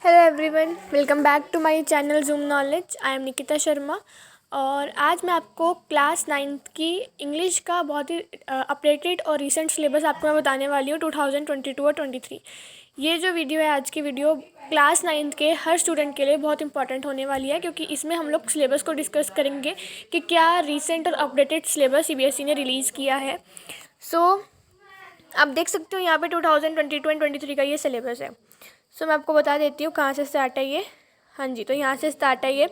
Hello everyone, welcome back to my channel zoom knowledge. I am Nikita Sharma और आज मैं आपको क्लास 9th की इंग्लिश का बहुत ही अपडेटेड और रीसेंट सिलेबस आपको मैं बताने वाली हूँ 2022 और 23। ये जो वीडियो है, आज की वीडियो क्लास 9th के हर स्टूडेंट के लिए बहुत इंपॉर्टेंट होने वाली है, क्योंकि इसमें हम लोग सिलेबस को डिस्कस करेंगे कि क्या रीसेंट और अपडेटेड सिलेबस सीबीएसई ने रिलीज़ किया है। आप देख सकते हो यहाँ पे 2022 एंड 23 का ये सिलेबस है। मैं आपको बता देती हूँ कहाँ से स्टार्ट है ये। हाँ जी, तो यहाँ से स्टार्ट है ये।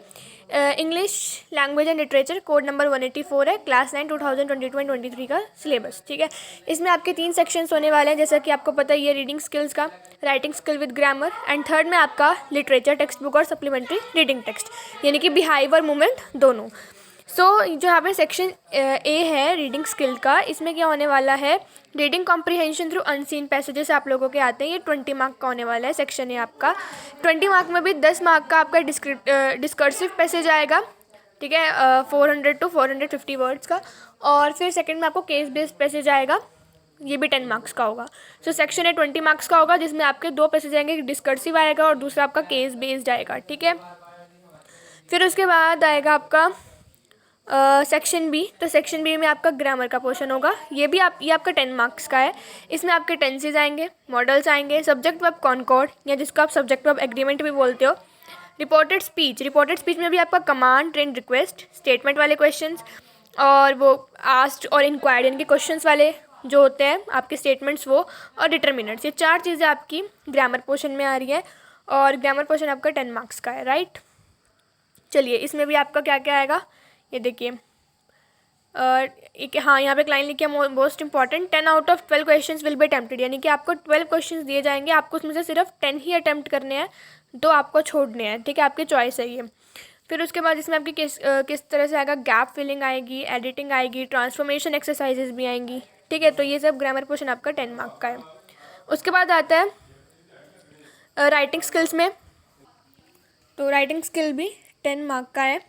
English language and literature code number 184 है, क्लास 9 2022 एंड 23 का सिलेबस। ठीक है, इसमें आपके 3 सेक्शंस होने वाले हैं, जैसा कि आपको पता है। ये रीडिंग स्किल्स का, writing skill with grammar, and third में आपका लिटरेचर टेक्स्ट बुक और सप्लीमेंट्री रीडिंग टेक्स्ट, यानी कि बिहाइव और मूवमेंट दोनों। जो यहाँ पे सेक्शन ए है रीडिंग स्किल का, इसमें क्या होने वाला है, reading comprehension through unseen passages आप लोगों के आते हैं। ये 20 मार्क का होने वाला है सेक्शन है आपका। 20 मार्क में भी 10 मार्क का आपका डिस्कर्सिव पैसेज आएगा। ठीक है, 400 to 450 वर्ड्स का। और फिर सेकंड में आपको केस बेस्ड पैसेज आएगा, ये भी 10 मार्क्स का होगा। सेक्शन है 20 मार्क्स का होगा, जिसमें आपके 2 पैसेज आएंगे, एक डिस्कर्सिव आएगा और दूसरा आपका केस बेस्ड आएगा। ठीक है, फिर उसके बाद आएगा आपका सेक्शन बी। तो सेक्शन बी में आपका ग्रामर का पोर्शन होगा। ये आपका 10 मार्क्स का है। इसमें आपके टेंसेज आएंगे, मॉडल्स आएंगे, सब्जेक्ट वर्ब कॉनकॉर्ड या जिसको आप सब्जेक्ट वर्ब एग्रीमेंट भी बोलते हो, रिपोर्टेड स्पीच में भी आपका कमांड, ट्रेंड, रिक्वेस्ट, स्टेटमेंट वाले क्वेश्चंस, और वो आस्क्ड और इंक्वायर्ड यानी कि क्वेश्चंस वाले जो होते हैं आपके स्टेटमेंट्स वो, और डिटर्मिनेंट्स। ये 4 चीज़ें आपकी ग्रामर पोर्शन में आ रही है, और ग्रामर पोर्शन आपका 10 मार्क्स का है। राइट, चलिए इसमें भी आपका क्या क्या आएगा ये देखिए। हाँ, यहाँ पे एक लाइन लिखी है most important, 10 out of 12 questions will be attempted, यानी कि आपको 12 क्वेश्चंस दिए जाएंगे, आपको उसमें से सिर्फ 10 ही अटेम्प्ट करने हैं, 2 आपको छोड़ने हैं। ठीक है, आपकी चॉइस है ये। फिर उसके बाद इसमें आपकी किस तरह से आएगा, गैप फिलिंग आएगी, एडिटिंग आएगी, ट्रांसफॉर्मेशन एक्सरसाइजेज भी आएंगी। ठीक है, तो ये सब ग्रामर पोर्शन आपका 10 मार्क का है। उसके बाद आता है राइटिंग स्किल्स में। तो राइटिंग स्किल भी 10 मार्क का है,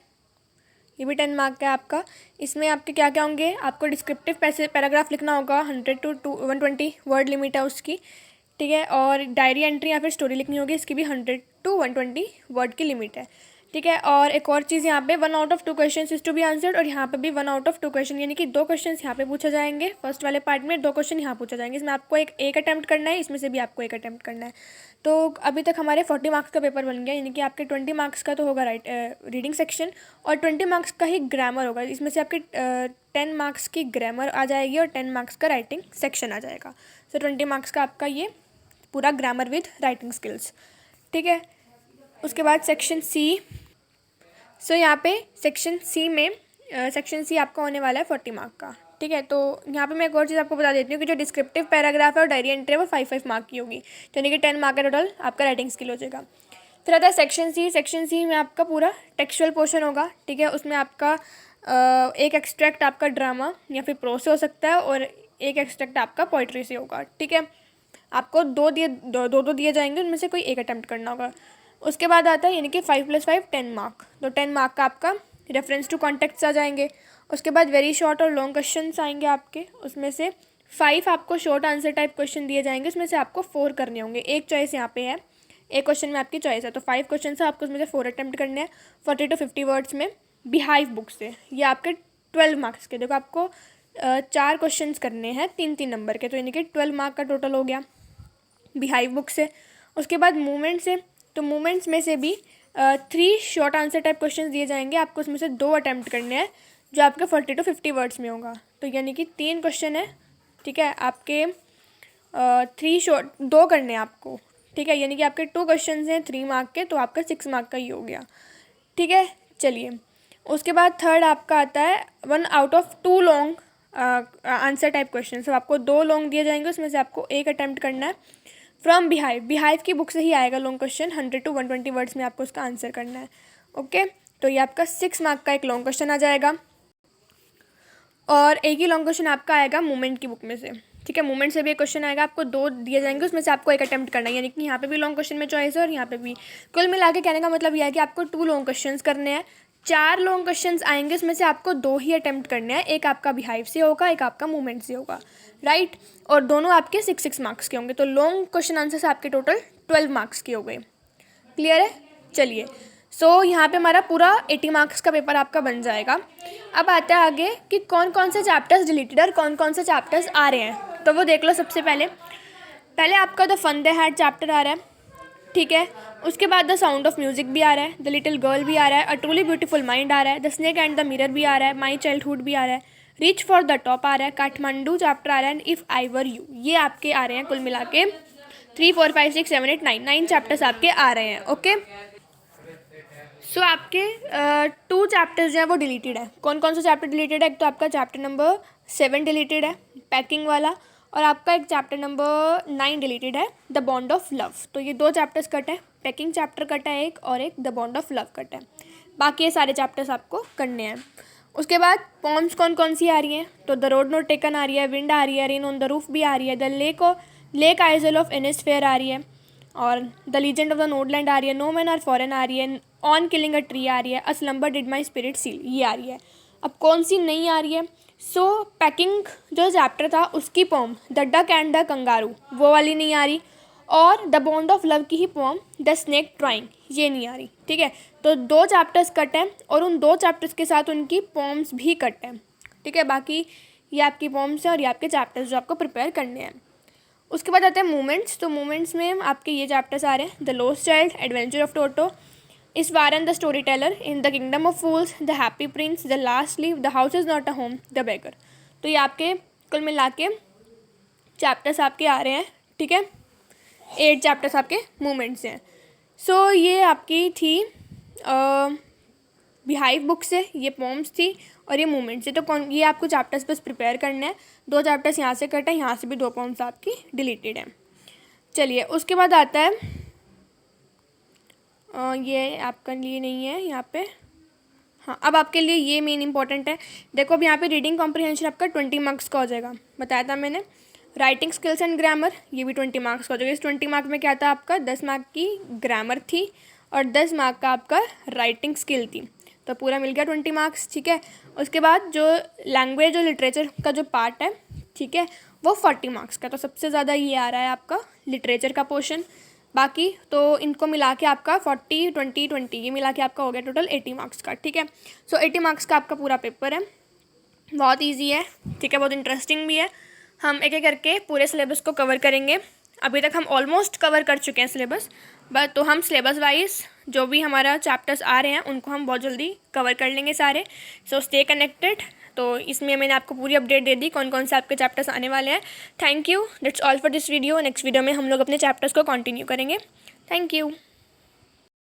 ये भी 10 मार्क का है आपका। इसमें आपके क्या क्या होंगे, आपको डिस्क्रिप्टिव पैराग्राफ लिखना होगा, 100 to 120 वर्ड लिमिट है उसकी। ठीक है, और डायरी एंट्री या फिर स्टोरी लिखनी होगी, इसकी भी 100 to 120 वर्ड की लिमिट है। ठीक है, और एक और चीज़ यहाँ पे 1 out of 2 question is to be answered, और यहाँ पे भी 1 आउट ऑफ 2 क्वेश्चन, यानी कि 2 क्वेश्चन यहाँ पे पूछे जाएंगे फर्स्ट वाले पार्ट में, 2 क्वेश्चन यहाँ पूछे जाएंगे। इसमें आपको एक अटैम्प्ट करना है, इसमें से भी आपको एक अटैम्प्ट करना है। तो अभी तक हमारे 40 मार्क्स का पेपर बन गया, यानी कि आपके 20 मार्क्स का तो होगा रीडिंग सेक्शन, और 20 मार्क्स का ही ग्रामर होगा। इसमें से आपके 10 मार्क्स की ग्रामर आ जाएगी और 10 मार्क्स का राइटिंग सेक्शन आ जाएगा। 20 मार्क्स का आपका ये पूरा ग्रामर विद राइटिंग स्किल्स। ठीक है, उसके बाद सेक्शन सी। यहाँ पे सेक्शन सी आपका होने वाला है 40 मार्क का। ठीक है, तो यहाँ पे मैं एक और चीज़ आपको बता देती हूँ कि जो डिस्क्रिप्टिव पैराग्राफ है और डायरी एंट्री है वो 5 मार्क की होगी, यानी कि 10 मार्क का टोटल आपका राइटिंग स्किल हो जाएगा। फिर आता है सेक्शन सी में आपका पूरा टेक्सचुअल पोर्शन होगा। ठीक है, उसमें आपका एक एक्सट्रैक्ट आपका ड्रामा या फिर प्रोज से हो सकता है, और एक एक्सट्रैक्ट आपका पोइट्री से होगा। ठीक है, आपको दो दिए जाएंगे, उनमें से कोई एक अटैम्प्ट करना होगा। उसके बाद आता है यानी कि 5 + 5 10 मार्क, तो 10 मार्क का आपका रेफरेंस टू कॉन्टेक्ट्स आ जाएंगे। उसके बाद वेरी शॉर्ट और लॉन्ग क्वेश्चंस आएंगे आपके, उसमें से 5 आपको शॉर्ट आंसर टाइप क्वेश्चन दिए जाएंगे, उसमें से आपको 4 करने होंगे। एक चॉइस यहाँ पे है, एक क्वेश्चन में आपकी चॉइस है, तो 5 क्वेश्चन है, आपको उसमें से 4 अटैम्प्ट करने हैं 40 to 50 वर्ड्स में बिहाइव बुक से। ये आपके 12 मार्क्स के, देखो आपको 4 क्वेश्चन करने हैं 3-3 नंबर के, तो यानी कि 12 मार्क का टोटल हो गया बिहाइव बुक से। उसके बाद मूवमेंट से, तो मूवमेंट्स में से भी 3 शॉर्ट आंसर टाइप क्वेश्चन दिए जाएंगे, आपको उसमें से 2 अटैम्प्ट करने हैं, जो आपके 40 to 50 वर्ड्स में होगा, तो यानी कि 3 क्वेश्चन है। ठीक है, आपके 3 शॉर्ट 2 करने हैं आपको। ठीक है, यानी कि आपके 2 क्वेश्चन हैं 3 मार्क के, तो आपका 6 मार्क का ही हो गया। ठीक है, चलिए उसके बाद थर्ड आपका आता है 1 out of 2 long answer type question. तो आपको 2 लॉन्ग दिए जाएंगे, उसमें से आपको एक अटैम्प्ट करना है फ्रॉम बिहाइव की बुक से ही आएगा लॉन्ग क्वेश्चन, 100 to 120 वर्ड्स में आपको उसका आंसर करना है। ओके, तो ये आपका 6 मार्क का एक लॉन्ग क्वेश्चन आ जाएगा, और एक ही लॉन्ग क्वेश्चन आपका आएगा मूवमेंट की बुक में से। ठीक है, मूवमेंट से भी एक क्वेश्चन आएगा, आपको 2 दिए जाएंगे, उसमें से आपको एक अटैम्प्ट करना है, यानी कि यहाँ पे भी लॉन्ग क्वेश्चन में चॉइस है और यहाँ पे भी। कुल मिला के कहने का मतलब यह है कि आपको 2 लॉन्ग क्वेश्चन करने हैं, 4 लॉन्ग क्वेश्चंस आएंगे, उसमें से आपको 2 ही अटैम्प्ट करने हैं, एक आपका बिहाइव से होगा, एक आपका मूवमेंट से होगा। राइट, और दोनों आपके 6 मार्क्स के होंगे, तो लॉन्ग क्वेश्चन आंसर से आपके टोटल 12 मार्क्स के हो गए। क्लियर है? चलिए, सो यहाँ पे हमारा पूरा 80 मार्क्स का पेपर आपका बन जाएगा। अब आता है आगे कि कौन कौन से चैप्टर्स डिलीटेड और कौन कौन से चैप्टर्स आ रहे हैं, तो वो देख लो। सबसे पहले आपका the fun they had chapter आ रहा है, ठीक है। उसके बाद द साउंड ऑफ म्यूजिक भी आ रहा है, द लिटिल गर्ल भी आ रहा है, अ ट्रूली ब्यूटीफुल माइंड आ रहा है, the snake and the mirror भी आ रहा है, माई चाइल्डहुड भी आ रहा है, रीच फॉर द टॉप आ रहा है, काठमांडू चैप्टर आ रहा है, and if I were you. ये आपके आ रहे हैं कुल मिला के 3, 4, 5, 6, 7, 8, 9 चैप्टर्स आपके आ रहे हैं। ओके, सो आपके 2 चैप्टर्स जो हैं वो डिलीटेड है। कौन कौन सा चैप्टर डिलीटेड है? एक तो आपका चैप्टर नंबर 7 डिलीटेड है, पैकिंग वाला, और आपका एक चैप्टर नंबर 9 डिलीटेड है, द बॉन्ड ऑफ लव। तो ये 2 चैप्टर्स कट है, पैकिंग चैप्टर कट है एक, और एक the bond of love cut है। बाकी ये सारे चैप्टर्स आपको करने हैं। उसके बाद पॉम्स कौन कौन सी आ रही हैं? तो द रोड नॉट टेकन आ रही है, विंड आ रही है, रेन ऑन द रूफ भी आ रही है, the lake isle of Innisfree आ रही है, और the legend of the Northland आ रही है, नो मैन आर फॉरेन आ रही है, ऑन किलिंग अ ट्री आ रही है, a slumber did my spirit seal, ये आ रही है। अब कौन सी नहीं आ रही है? सो पैकिंग जो चैप्टर था उसकी poem the duck and the kangaroo, वो वाली नहीं आ रही, और द बॉन्ड ऑफ लव की ही पोम द स्नेक ट्राइंग, ये नहीं आ रही, ठीक है। तो 2 चैप्टर्स कट हैं, और उन 2 चैप्टर्स के साथ उनकी पोम्स भी कट हैं, ठीक है। बाकी ये आपकी पोम्स हैं और ये आपके चैप्टर्स जो आपको प्रिपेयर करने हैं। उसके बाद आते हैं मूवमेंट्स। तो मूवमेंट्स में आपके ये चैप्टर्स आ रहे हैं, the lost child, adventure of Toto, Iswaran the storyteller, in the kingdom of fools, the happy prince, the last leaf, the house is not a home, the beggar. तो ये आपके कुल मिला के चैप्टर्स आपके आ रहे हैं, ठीक है। 8 चैप्टर्स आपके मूवमेंट्स हैं। सो ये आपकी थी बिहाइव बुक से, ये पोम्स थी और ये मूवमेंट्स से। तो ये आपको चैप्टर्स बस प्रिपेयर करने हैं। 2 चैप्टर्स यहाँ से कट है, यहाँ से भी 2 पोम्स आपकी डिलीटेड हैं। चलिए, उसके बाद आता है ये आपके लिए नहीं है यहाँ पे, हाँ। अब आपके लिए ये मेन इंपॉर्टेंट है। देखो, अब यहाँ पे रीडिंग कॉम्प्रिहेंशन आपका 20 मार्क्स का हो जाएगा, बताया था मैंने। राइटिंग स्किल्स एंड ग्रामर, ये भी 20 मार्क्स का हो जाएगा। इस 20 मार्क्स में क्या था आपका? 10 मार्क की ग्रामर थी और 10 मार्क का आपका राइटिंग स्किल थी, तो पूरा मिल गया 20 मार्क्स, ठीक है। उसके बाद जो लैंग्वेज और लिटरेचर का जो पार्ट है, ठीक है, वो 40 मार्क्स का। तो सबसे ज़्यादा ये आ रहा है आपका लिटरेचर का पोर्शन। बाकी तो इनको मिला के आपका 40, 20, 20 ये मिला के आपका हो गया टोटल 80 मार्क्स का, ठीक है। सो 80 मार्क्स का आपका पूरा पेपर है, बहुत ईजी है, ठीक है, बहुत इंटरेस्टिंग भी है। हम एक एक करके पूरे सिलेबस को कवर करेंगे। अभी तक हम ऑलमोस्ट कवर कर चुके हैं सिलेबस, बट तो हम सिलेबस वाइज जो भी हमारा चैप्टर्स आ रहे हैं उनको हम बहुत जल्दी कवर कर लेंगे सारे। So stay connected. तो इसमें मैंने आपको पूरी अपडेट दे दी कौन कौन से आपके चैप्टर्स आने वाले हैं। Thank you, that's all for this video. Next video में हम लोग अपने चैप्टर्स को कंटिन्यू करेंगे। Thank you.